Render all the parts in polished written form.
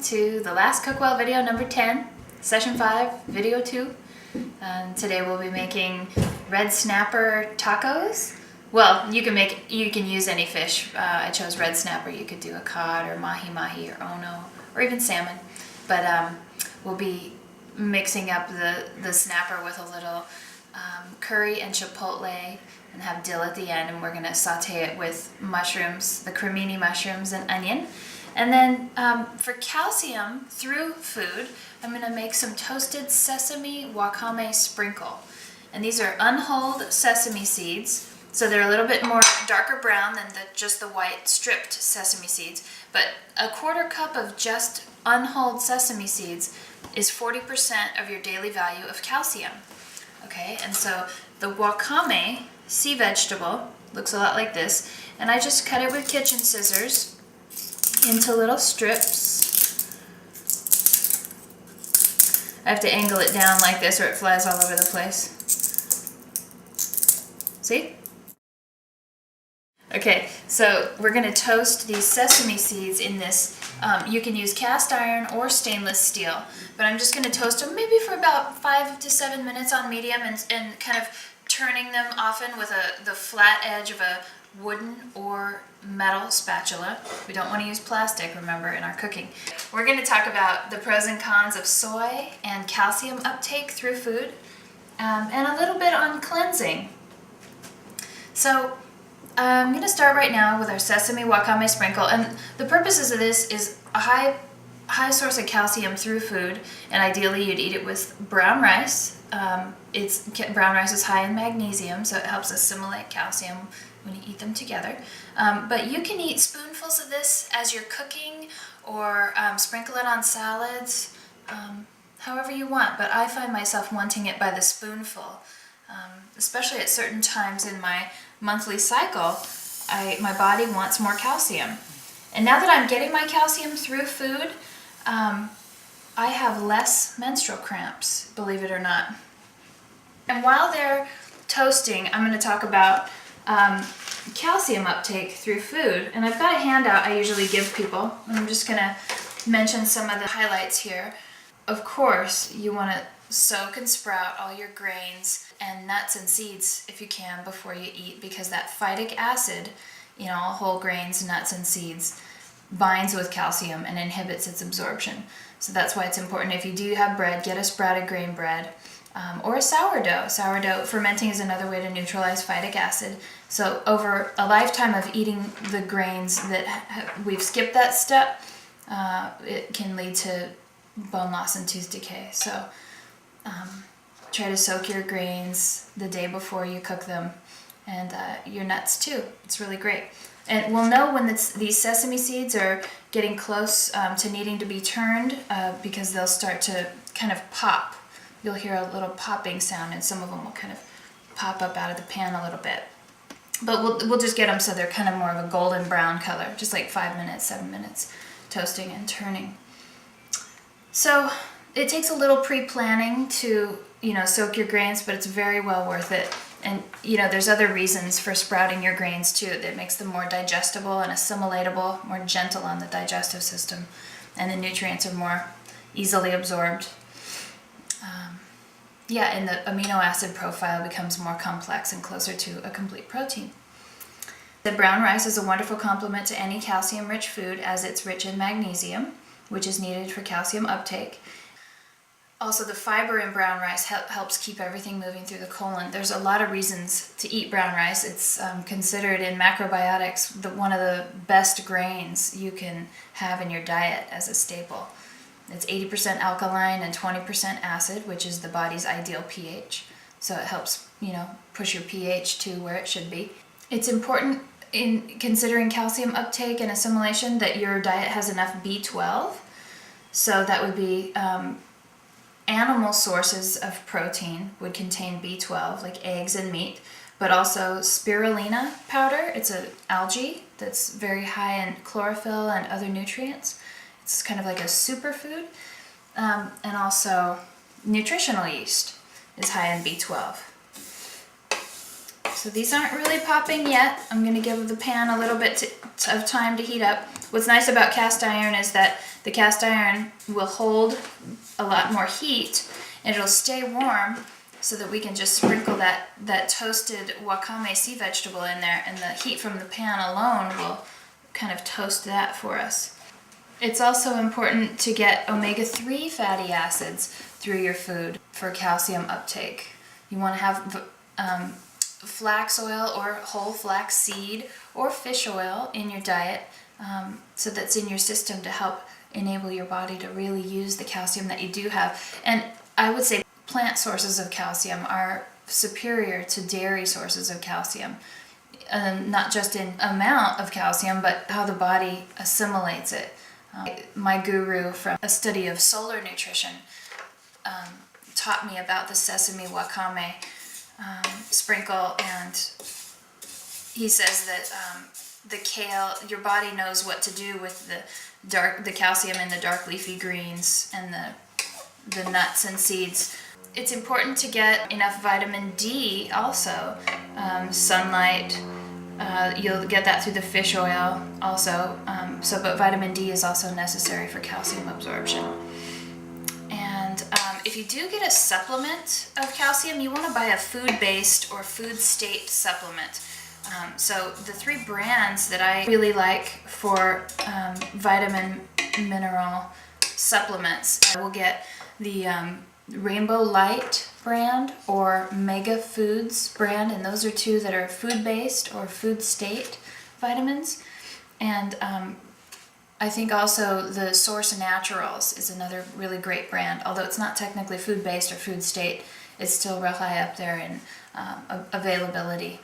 to the last Cookwell video number 10, session 5, video 2. Today we'll be making red snapper tacos. Well, you can use any fish. I chose red snapper. You could do a cod or mahi-mahi or ono or even salmon. But we'll be mixing up the snapper with a little curry and chipotle and have dill at the end, and we're going to saute it with mushrooms, the cremini mushrooms and onion. And then for calcium through food, I'm going to make some toasted sesame wakame sprinkle. And these are unhulled sesame seeds, so they're a little bit more darker brown than just the white stripped sesame seeds. But a quarter cup of just unhulled sesame seeds is 40% of your daily value of calcium. Okay, and so the wakame sea vegetable looks a lot like this, and I just cut it with kitchen scissors into little strips. I have to angle it down like this or it flies all over the place. See? Okay, so we're going to toast these sesame seeds in this. You can use cast iron or stainless steel, but I'm just going to toast them maybe for about 5 to 7 minutes on medium and kind of turning them often with the flat edge of a wooden or metal spatula. We don't want to use plastic, remember, in our cooking. We're going to talk about the pros and cons of soy and calcium uptake through food, and a little bit on cleansing. So I'm going to start right now with our sesame wakame sprinkle, and the purposes of this is a high source of calcium through food, and ideally you'd eat it with brown rice. Brown rice is high in magnesium, so it helps assimilate calcium when you eat them together. But you can eat spoonfuls of this as you're cooking, or sprinkle it on salads, however you want. But I find myself wanting it by the spoonful, especially at certain times in my monthly cycle. My body wants more calcium. And now that I'm getting my calcium through food, I have less menstrual cramps, believe it or not. And while they're toasting, I'm going to talk about calcium uptake through food. And I've got a handout I usually give people. I'm just going to mention some of the highlights here. Of course, you want to soak and sprout all your grains and nuts and seeds if you can before you eat, because that phytic acid, all whole grains, nuts and seeds, binds with calcium and inhibits its absorption. So that's why it's important. If you do have bread, get a sprouted grain bread or a sourdough. Sourdough fermenting is another way to neutralize phytic acid. So over a lifetime of eating the grains that we've skipped that step, it can lead to bone loss and tooth decay. So try to soak your grains the day before you cook them, and your nuts too. It's really great. And we'll know when these sesame seeds are getting close to needing to be turned, because they'll start to kind of pop. You'll hear a little popping sound, and some of them will kind of pop up out of the pan a little bit. But we'll just get them so they're kind of more of a golden brown color, just like 5 minutes, 7 minutes toasting and turning. So it takes a little pre-planning to soak your grains, but it's very well worth it. And there's other reasons for sprouting your grains too that makes them more digestible and assimilatable, more gentle on the digestive system, and the nutrients are more easily absorbed. And the amino acid profile becomes more complex and closer to a complete protein. The brown rice is a wonderful complement to any calcium-rich food, as it's rich in magnesium, which is needed for calcium uptake. Also, the fiber in brown rice helps keep everything moving through the colon. There's a lot of reasons to eat brown rice. It's considered in macrobiotics one of the best grains you can have in your diet as a staple. It's 80% alkaline and 20% acid, which is the body's ideal pH. So it helps, push your pH to where it should be. It's important in considering calcium uptake and assimilation that your diet has enough B12. So that would be animal sources of protein would contain B12, like eggs and meat, but also spirulina powder. It's an algae that's very high in chlorophyll and other nutrients. It's kind of like a superfood. And also nutritional yeast is high in B12. So these aren't really popping yet. I'm going to give the pan a little bit of time to heat up. What's nice about cast iron is that the cast iron will hold a lot more heat and it'll stay warm, so that we can just sprinkle that toasted wakame sea vegetable in there, and the heat from the pan alone will kind of toast that for us. It's also important to get omega-3 fatty acids through your food for calcium uptake. You want to have flax oil or whole flax seed or fish oil in your diet, so that's in your system to help enable your body to really use the calcium that you do have. And I would say plant sources of calcium are superior to dairy sources of calcium, not just in amount of calcium, but how the body assimilates it. My guru from a study of solar nutrition taught me about the sesame wakame sprinkle, and he says that the kale, your body knows what to do with the calcium in the dark leafy greens and the nuts and seeds. It's important to get enough vitamin D also. Sunlight, you'll get that through the fish oil also. But vitamin D is also necessary for calcium absorption. And if you do get a supplement of calcium, you want to buy a food-based or food state supplement. So the 3 brands that I really like for vitamin mineral supplements, I will get the Rainbow Light brand or Mega Foods brand, and those are 2 that are food-based or food state vitamins. And I think also the Source Naturals is another really great brand. Although it's not technically food-based or food state, it's still real high up there in availability.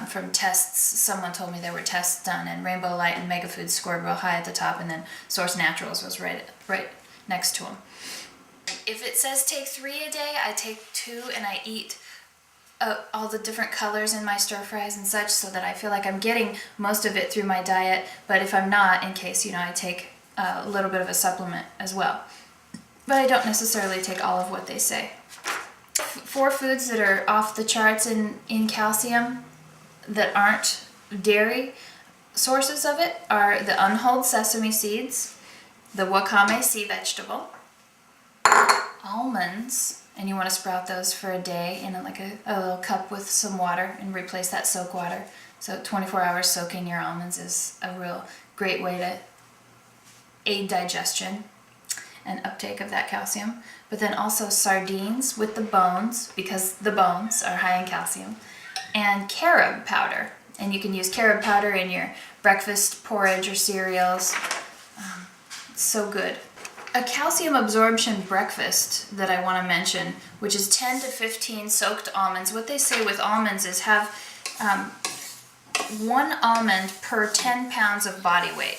From tests, someone told me there were tests done, and Rainbow Light and Mega Foods scored real high at the top, and then Source Naturals was right next to them. If it says take 3 a day, I take 2, and I eat all the different colors in my stir fries and such, so that I feel like I'm getting most of it through my diet. But if I'm not, in case, I take a little bit of a supplement as well. But I don't necessarily take all of what they say. 4 foods that are off the charts in calcium that aren't dairy sources of it are the unhulled sesame seeds, the wakame sea vegetable, almonds, and you want to sprout those for a day in a little cup with some water and replace that soak water. So 24 hours soaking your almonds is a real great way to aid digestion and uptake of that calcium. But then also sardines with the bones, because the bones are high in calcium, and carob powder. And you can use carob powder in your breakfast porridge or cereals. It's so good. A calcium absorption breakfast that I want to mention, which is 10 to 15 soaked almonds. What they say with almonds is have 1 almond per 10 pounds of body weight.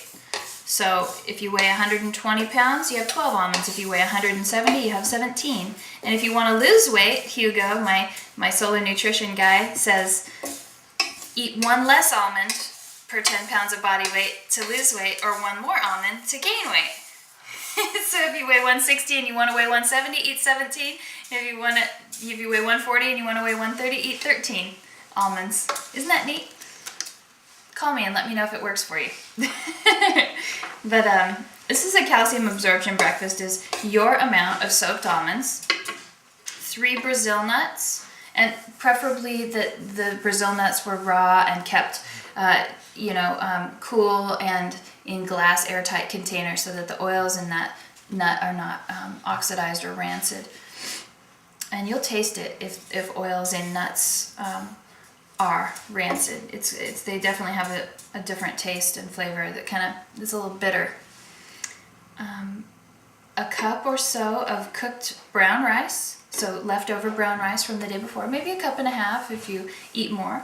So if you weigh 120 pounds, you have 12 almonds. If you weigh 170, you have 17. And if you want to lose weight, Hugo, my solar nutrition guy, says eat 1 less almond per 10 pounds of body weight to lose weight, or 1 more almond to gain weight. So if you weigh 160 and you want to weigh 170, eat 17. If you weigh 140 and you want to weigh 130, eat 13 almonds. Isn't that neat? Call me and let me know if it works for you. But this is a calcium absorption breakfast. Is your amount of soaked almonds, 3 Brazil nuts, and preferably the Brazil nuts were raw and kept cool and in glass airtight containers, so that the oils in that nut are not oxidized or rancid. And you'll taste it if oils in nuts are rancid. They definitely have a different taste and flavor that kind of is a little bitter. A cup or so of cooked brown rice, so leftover brown rice from the day before, maybe a cup and a half if you eat more.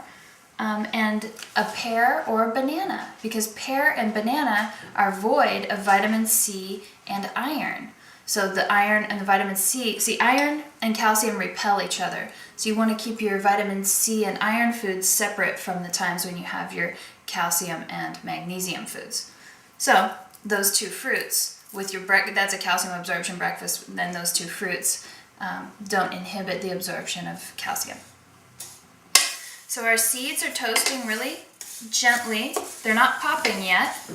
And a pear or a banana, because pear and banana are void of vitamin C and iron. So the iron and the vitamin C, iron and calcium repel each other. So you want to keep your vitamin C and iron foods separate from the times when you have your calcium and magnesium foods. So those 2 fruits with your that's a calcium absorption breakfast. Then those 2 fruits don't inhibit the absorption of calcium. So our seeds are toasting really gently. They're not popping yet.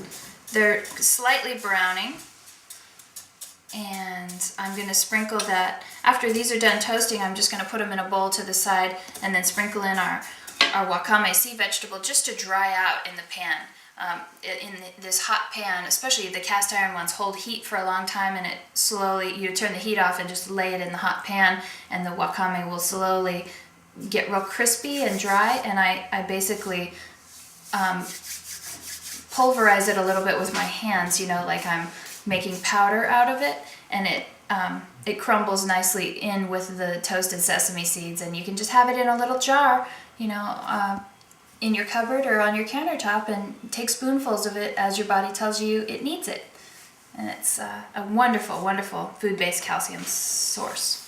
They're slightly browning. And I'm going to sprinkle that. After these are done toasting, I'm just going to put them in a bowl to the side and then sprinkle in our wakame sea vegetable just to dry out in the pan. This hot pan, especially the cast iron ones, hold heat for a long time, and it slowly, you turn the heat off and just lay it in the hot pan, and the wakame will slowly get real crispy and dry. And I basically pulverize it a little bit with my hands, like I'm making powder out of it, and it crumbles nicely in with the toasted sesame seeds. And you can just have it in a little jar, in your cupboard or on your countertop, and take spoonfuls of it as your body tells you it needs it. And it's a wonderful, wonderful food-based calcium source.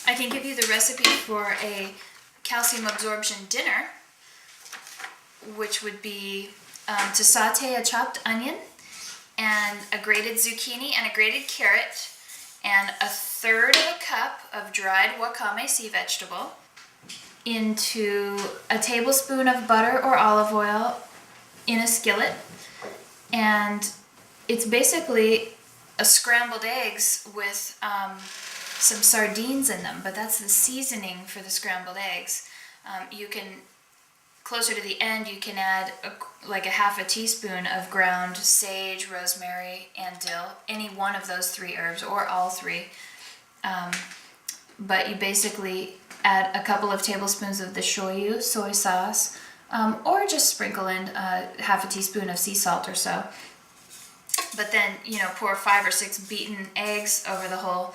I can give you the recipe for a calcium absorption dinner, which would be to saute a chopped onion and a grated zucchini and a grated carrot and 1/3 of a cup of dried wakame sea vegetable into a tablespoon of butter or olive oil in a skillet. And it's basically a scrambled eggs with some sardines in them, but that's the seasoning for the scrambled eggs. You can, closer to the end, you can add like a 1/2 teaspoon of ground sage, rosemary, and dill, any one of those 3 herbs or all 3. But you basically add a couple of tablespoons of the shoyu soy sauce, or just sprinkle in 1/2 teaspoon of sea salt or so. But then, pour 5 or 6 beaten eggs over the whole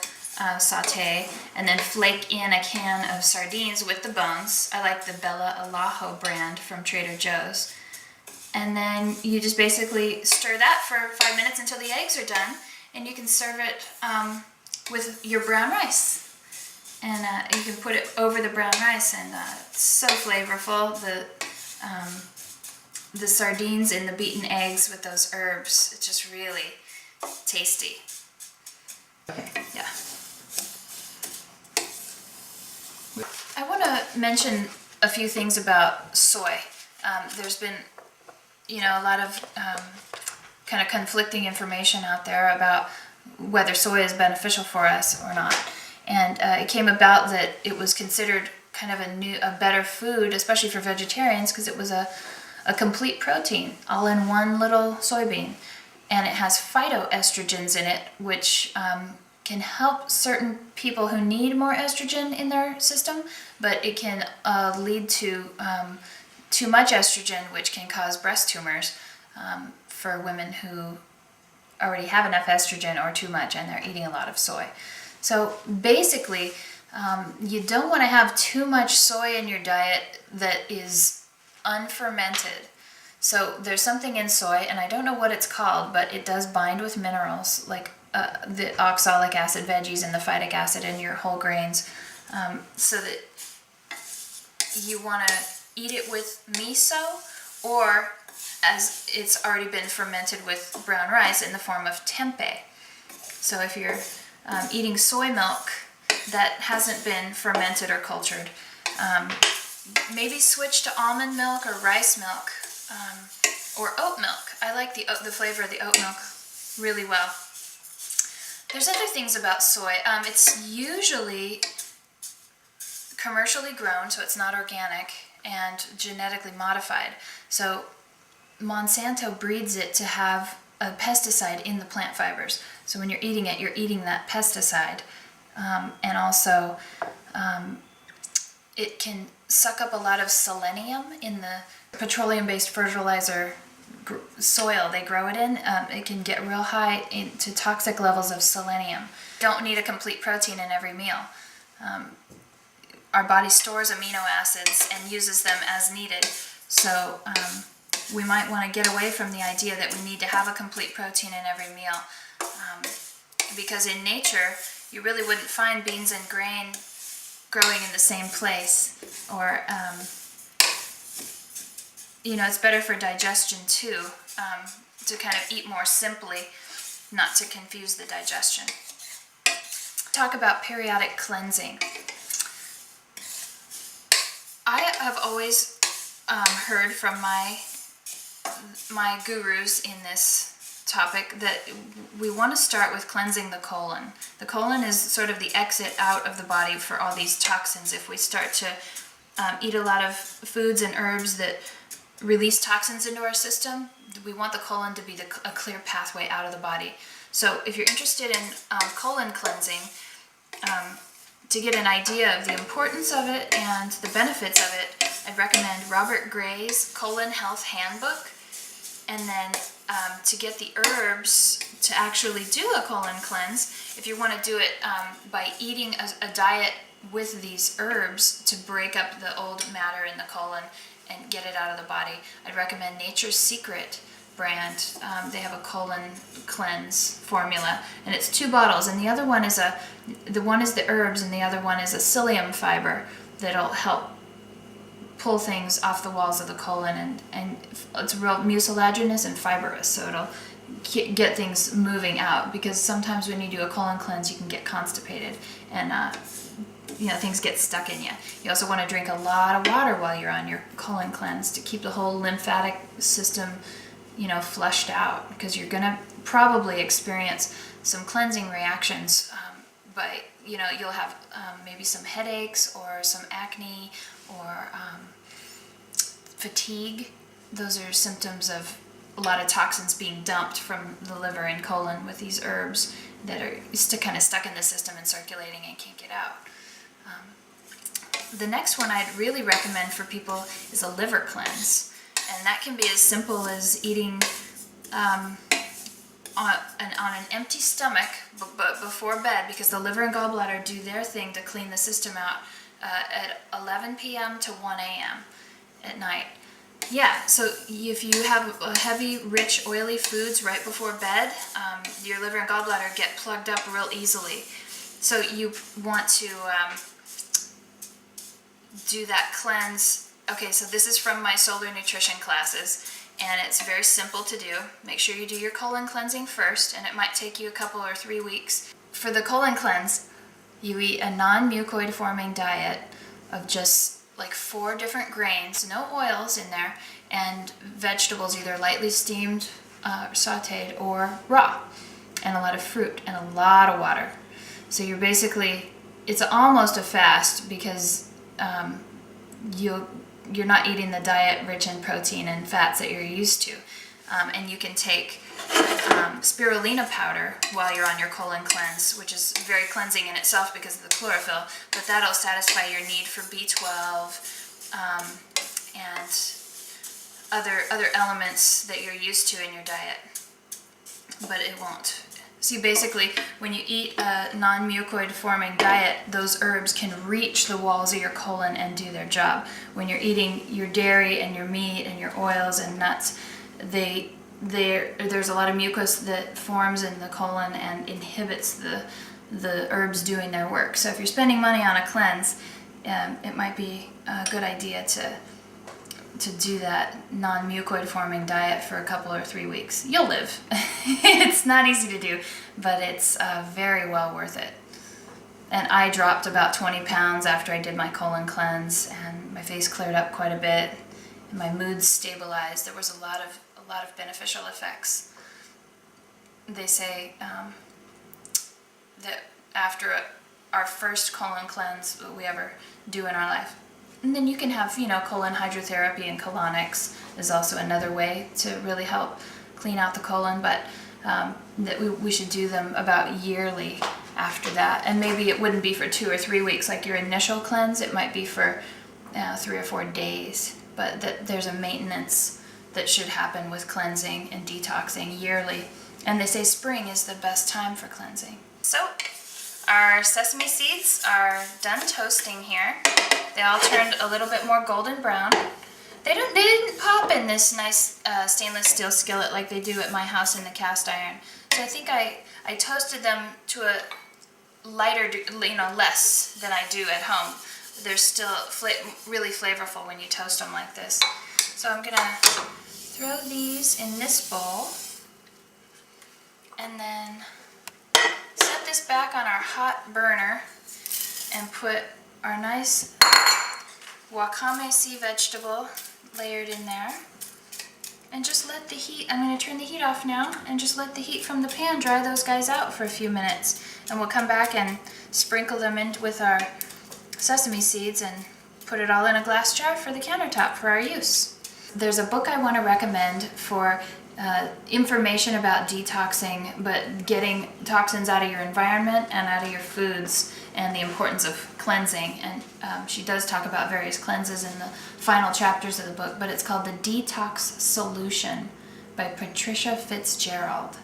saute, and then flake in a can of sardines with the bones. I like the Bella Alajo brand from Trader Joe's. And then you just basically stir that for 5 minutes until the eggs are done, and you can serve it with your brown rice. And you can put it over the brown rice, and it's so flavorful. The sardines and the beaten eggs with those herbs, it's just really tasty. Okay. Yeah. I want to mention a few things about soy. There's been, a lot of kind of conflicting information out there about whether soy is beneficial for us or not. And it came about that it was considered kind of a better food, especially for vegetarians, because it was a complete protein all in one little soybean. And it has phytoestrogens in it, which can help certain people who need more estrogen in their system, but it can lead to too much estrogen, which can cause breast tumors for women who already have enough estrogen or too much and they're eating a lot of soy. So basically, you don't want to have too much soy in your diet that is unfermented. So there's something in soy, and I don't know what it's called, but it does bind with minerals like the oxalic acid veggies and the phytic acid in your whole grains, so that you want to eat it with miso, or as it's already been fermented with brown rice in the form of tempeh. So if you're eating soy milk that hasn't been fermented or cultured, maybe switch to almond milk or rice milk, or oat milk. I like the flavor of the oat milk really well. There's other things about soy. It's usually commercially grown, so it's not organic, and genetically modified. So Monsanto breeds it to have a pesticide in the plant fibers. So when you're eating it, you're eating that pesticide. And also, it can suck up a lot of selenium in the petroleum-based fertilizer soil they grow it in. It can get real high into toxic levels of selenium. Don't need a complete protein in every meal. Our body stores amino acids and uses them as needed. So we might want to get away from the idea that we need to have a complete protein in every meal. Because in nature, you really wouldn't find beans and grain growing in the same place. Or it's better for digestion too, to kind of eat more simply, not to confuse the digestion. talk about periodic cleansing. I have always heard from my gurus in this topic that we want to start with cleansing the colon. The colon is sort of the exit out of the body for all these toxins. If we start to eat a lot of foods and herbs that release toxins into our system, we want the colon to be a clear pathway out of the body. So if you're interested in colon cleansing, to get an idea of the importance of it and the benefits of it, I'd recommend Robert Gray's Colon Health Handbook. And then to get the herbs to actually do a colon cleanse, if you want to do it by eating a diet with these herbs to break up the old matter in the colon and get it out of the body, I'd recommend Nature's Secret brand. They have a colon cleanse formula, and it's 2 bottles, and the other one is the herbs, and the other one is a psyllium fiber that'll help pull things off the walls of the colon, and it's real mucilaginous and fibrous, so it'll get things moving out, because sometimes when you do a colon cleanse you can get constipated and things get stuck in you. You also want to drink a lot of water while you're on your colon cleanse to keep the whole lymphatic system flushed out, because you're going to probably experience some cleansing reactions, but you'll have maybe some headaches or some acne or fatigue. Those are symptoms of a lot of toxins being dumped from the liver and colon with these herbs that are kind of stuck in the system and circulating and can't get out. The next one I'd really recommend for people is a liver cleanse. And that can be as simple as eating on an empty stomach but before bed, because the liver and gallbladder do their thing to clean the system out at 11 p.m. to 1 a.m. at night. Yeah, so if you have heavy, rich, oily foods right before bed, your liver and gallbladder get plugged up real easily. So you want to do that cleanse. Okay, so this is from my solar nutrition classes, and it's very simple to do. Make sure you do your colon cleansing first, and it might take you a couple or 3 weeks. For the colon cleanse, you eat a non-mucoid forming diet of just like 4 different grains, no oils in there, and vegetables either lightly steamed, sauteed, or raw, and a lot of fruit and a lot of water. So you're basically, it's almost a fast, because you're not eating the diet rich in protein and fats that you're used to. And you can take spirulina powder while you're on your colon cleanse, which is very cleansing in itself because of the chlorophyll, but that'll satisfy your need for B12 and other elements that you're used to in your diet, but it won't. See, basically, when you eat a non-mucoid forming diet, those herbs can reach the walls of your colon and do their job. When you're eating your dairy and your meat and your oils and nuts, there's a lot of mucus that forms in the colon and inhibits the herbs doing their work. So if you're spending money on a cleanse, it might be a good idea to do that non-mucoid forming diet for a couple or 3 weeks. You'll live. It's not easy to do, but it's very well worth it. And I dropped about 20 pounds after I did my colon cleanse, and my face cleared up quite a bit, and my mood stabilized. There was a lot of beneficial effects. They say that after our first colon cleanse we ever do in our life. And then you can have, colon hydrotherapy and colonics is also another way to really help clean out the colon, but that we should do them about yearly after that. And maybe it wouldn't be for 2 or 3 weeks like your initial cleanse. It might be for 3 or 4 days, but that there's a maintenance that should happen with cleansing and detoxing yearly. And they say spring is the best time for cleansing. So our sesame seeds are done toasting here. They all turned a little bit more golden brown. They didn't pop in this nice stainless steel skillet like they do at my house in the cast iron. So I think I toasted them to a lighter, less than I do at home. They're still really flavorful when you toast them like this. So I'm gonna throw these in this bowl and then set this back on our hot burner and put our nice wakame sea vegetable layered in there. And just let the heat, I'm going to turn the heat off now, and just let the heat from the pan dry those guys out for a few minutes. And we'll come back and sprinkle them in with our sesame seeds and put it all in a glass jar for the countertop for our use. There's a book I want to recommend for information about detoxing, but getting toxins out of your environment and out of your foods, and the importance of cleansing. And she does talk about various cleanses in the final chapters of the book, but it's called The Detox Solution by Patricia Fitzgerald.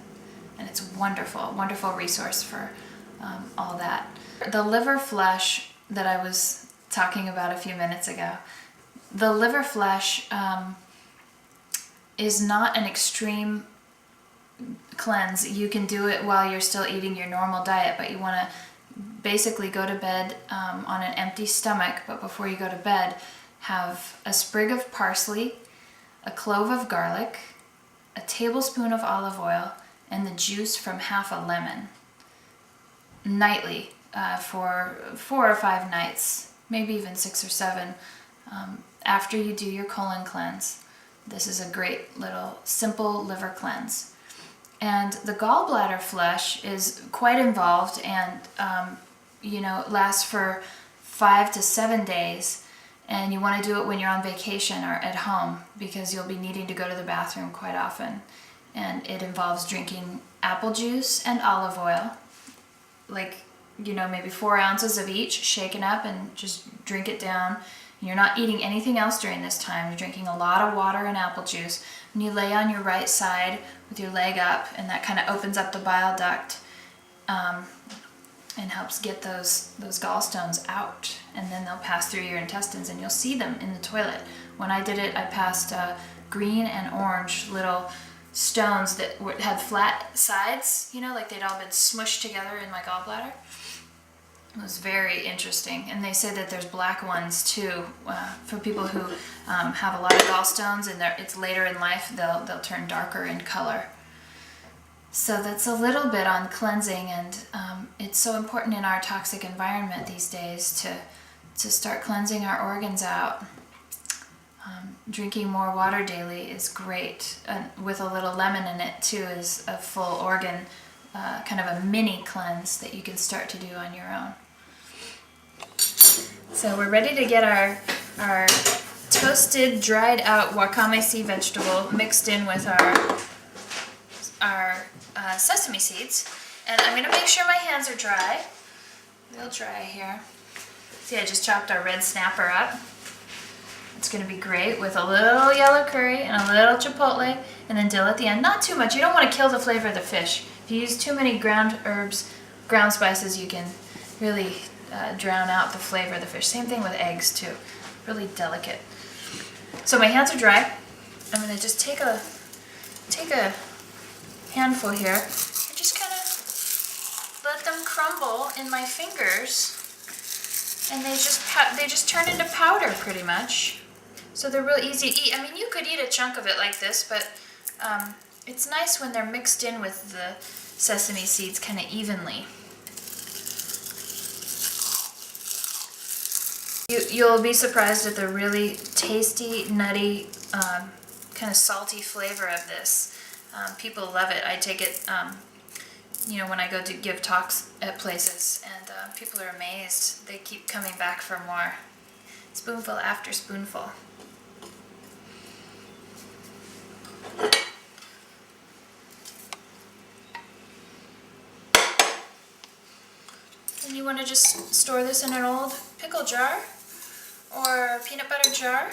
And it's a wonderful, wonderful resource for all that. The liver flesh that I was talking about a few minutes ago, the liver flesh is not an extreme cleanse. You can do it while you're still eating your normal diet, but you want to basically go to bed on an empty stomach. But before you go to bed, have a sprig of parsley, a clove of garlic, a tablespoon of olive oil, and the juice from half a lemon nightly for 4 or 5 nights, maybe even 6 or 7 after you do your colon cleanse. This is a great little simple liver cleanse. And the gallbladder flesh is quite involved and lasts for 5 to 7 days. And you want to do it when you're on vacation or at home, because you'll be needing to go to the bathroom quite often. And it involves drinking apple juice and olive oil, maybe 4 ounces of each, shaken up, and just drink it down. You're not eating anything else during this time. You're drinking a lot of water and apple juice. And you lay on your right side with your leg up, and that kind of opens up the bile duct and helps get those gallstones out. And then they'll pass through your intestines, and you'll see them in the toilet. When I did it, I passed green and orange little stones that had flat sides, like they'd all been smushed together in my gallbladder. It was very interesting. And they say that there's black ones too, for people who have a lot of gallstones and it's later in life, they'll turn darker in color. So that's a little bit on cleansing, and it's so important in our toxic environment these days to start cleansing our organs out. Drinking more water daily is great, with a little lemon in it too is a full organ, kind of a mini cleanse that you can start to do on your own. So we're ready to get our toasted, dried out wakame sea vegetable mixed in with our sesame seeds. And I'm going to make sure my hands are dry. Real dry here. See, I just chopped our red snapper up. It's going to be great with a little yellow curry and a little chipotle and then dill at the end. Not too much. You don't want to kill the flavor of the fish. If you use too many ground herbs, ground spices, you can really drown out the flavor of the fish. Same thing with eggs too. Really delicate. So my hands are dry. I'm going to just take a handful here and just kind of let them crumble in my fingers. And they just turn into powder pretty much. So they're real easy to eat. I mean, you could eat a chunk of it like this, but it's nice when they're mixed in with the sesame seeds kind of evenly. You'll be surprised at the really tasty, nutty, kind of salty flavor of this. People love it. I take it, when I go to give talks at places, and people are amazed. They keep coming back for more. Spoonful after spoonful. And you want to just store this in an old pickle jar or peanut butter jar.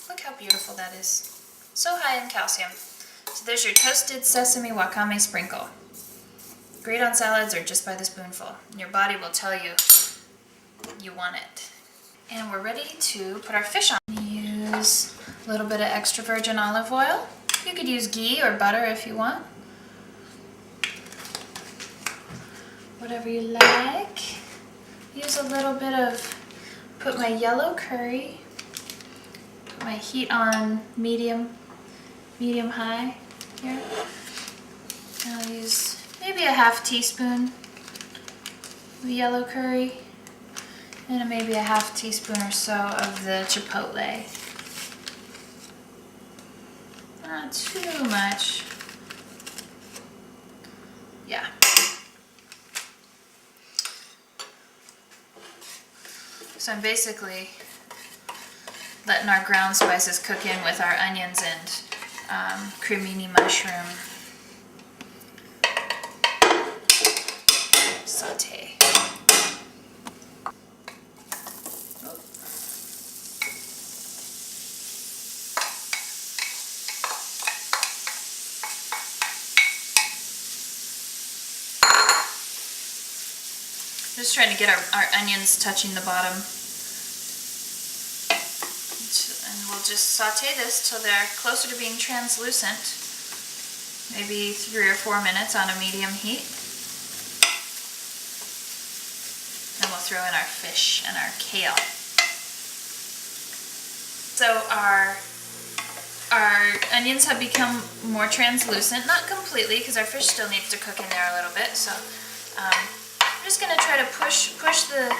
Look how beautiful that is. So high in calcium. So there's your toasted sesame wakame sprinkle. Great on salads or just by the spoonful. Your body will tell you you want it. And we're ready to put our fish on. Use a little bit of extra virgin olive oil. You could use ghee or butter if you want. Whatever you like. Use a little bit of, put my yellow curry, put my heat on medium high here. And I'll use maybe a half teaspoon of yellow curry and maybe a half teaspoon or so of the chipotle. Not too much. Yeah. So I'm basically letting our ground spices cook in with our onions and cremini mushroom saute. Just trying to get our onions touching the bottom. And we'll just saute this till they're closer to being translucent. Maybe 3 or 4 minutes on a medium heat. Then we'll throw in our fish and our kale. So our onions have become more translucent, not completely because our fish still needs to cook in there a little bit. So I'm just going to try to push the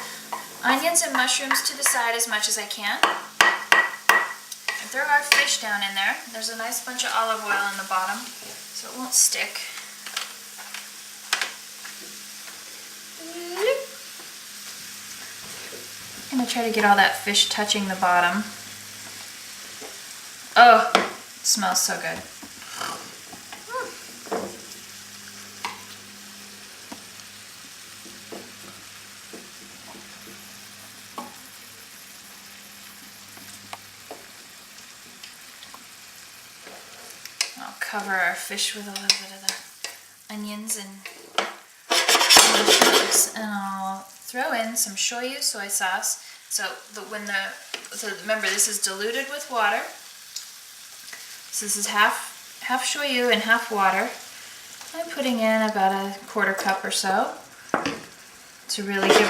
onions and mushrooms to the side as much as I can. And throw our fish down in there. There's a nice bunch of olive oil in the bottom, so it won't stick. I'm going to try to get all that fish touching the bottom. Oh, it smells so good. I'll cover our fish with a little bit of the onions and mushrooms, and I'll throw in some shoyu soy sauce. So remember, this is diluted with water. So this is half shoyu and half water. I'm putting in about a 1/4 cup or so to really give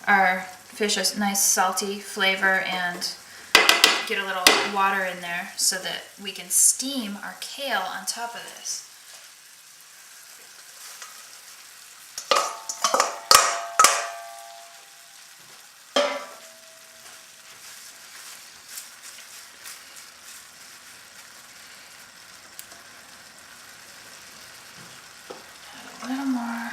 our fish a nice salty flavor and get a little water in there so that we can steam our kale on top of this. Add a little more.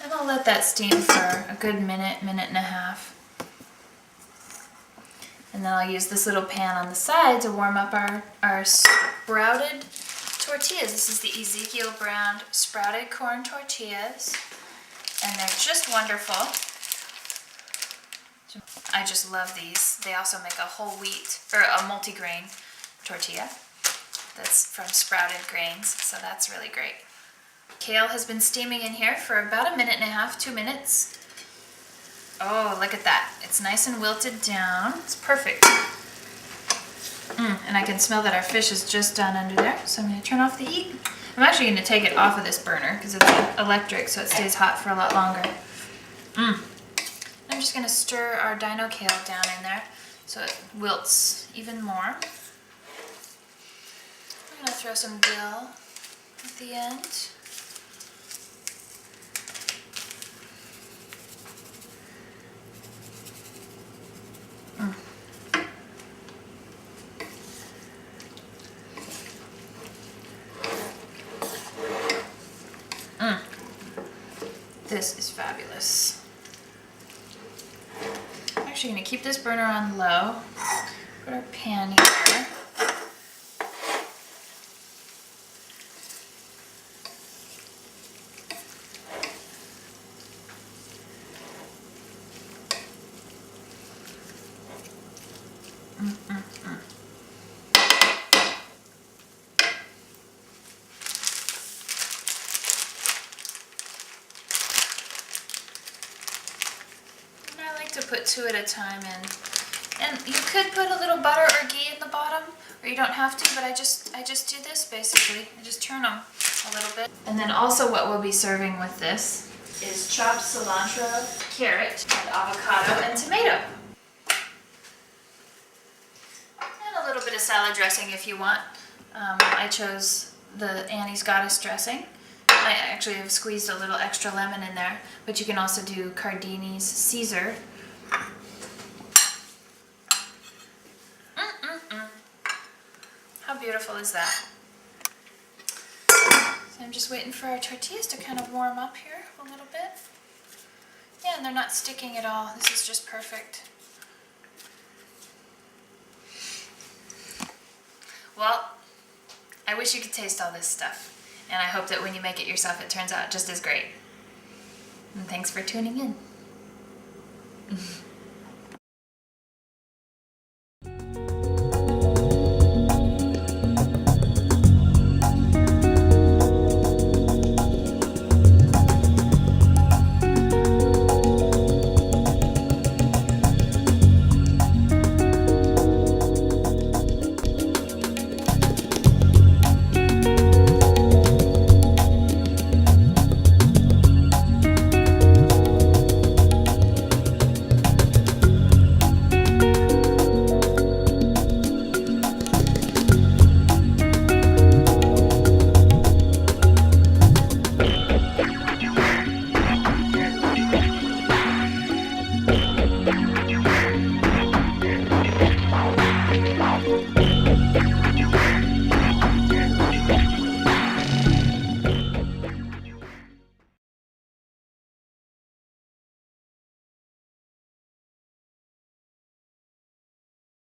And I'll let that steam for a good minute and a half. And then I'll use this little pan on the side to warm up our sprouted tortillas. This is the Ezekiel brand sprouted corn tortillas. And they're just wonderful. I just love these. They also make a whole wheat, or a multi-grain tortilla that's from sprouted grains, so that's really great. Kale has been steaming in here for about 1.5 minutes, 2 minutes. Oh, look at that. It's nice and wilted down. It's perfect. And I can smell that our fish is just done under there, so I'm going to turn off the heat. I'm actually going to take it off of this burner because it's electric, so it stays hot for a lot longer. I'm just going to stir our dino kale down in there so it wilts even more. I'm going to throw some dill at the end. This is fabulous. I'm actually going to keep this burner on low. Put our pan here. To put 2 at a time in, and you could put a little butter or ghee in the bottom, or you don't have to, but I just do this basically. I just turn them a little bit. And then also what we'll be serving with this is chopped cilantro, carrot, and avocado, and tomato. And a little bit of salad dressing if you want. I chose the Annie's Goddess dressing. I actually have squeezed a little extra lemon in there, but you can also do Cardini's Caesar. How beautiful is that? So I'm just waiting for our tortillas to kind of warm up here a little bit. Yeah, and they're not sticking at all. This is just perfect. Well, I wish you could taste all this stuff. And I hope that when you make it yourself, it turns out just as great. And thanks for tuning in.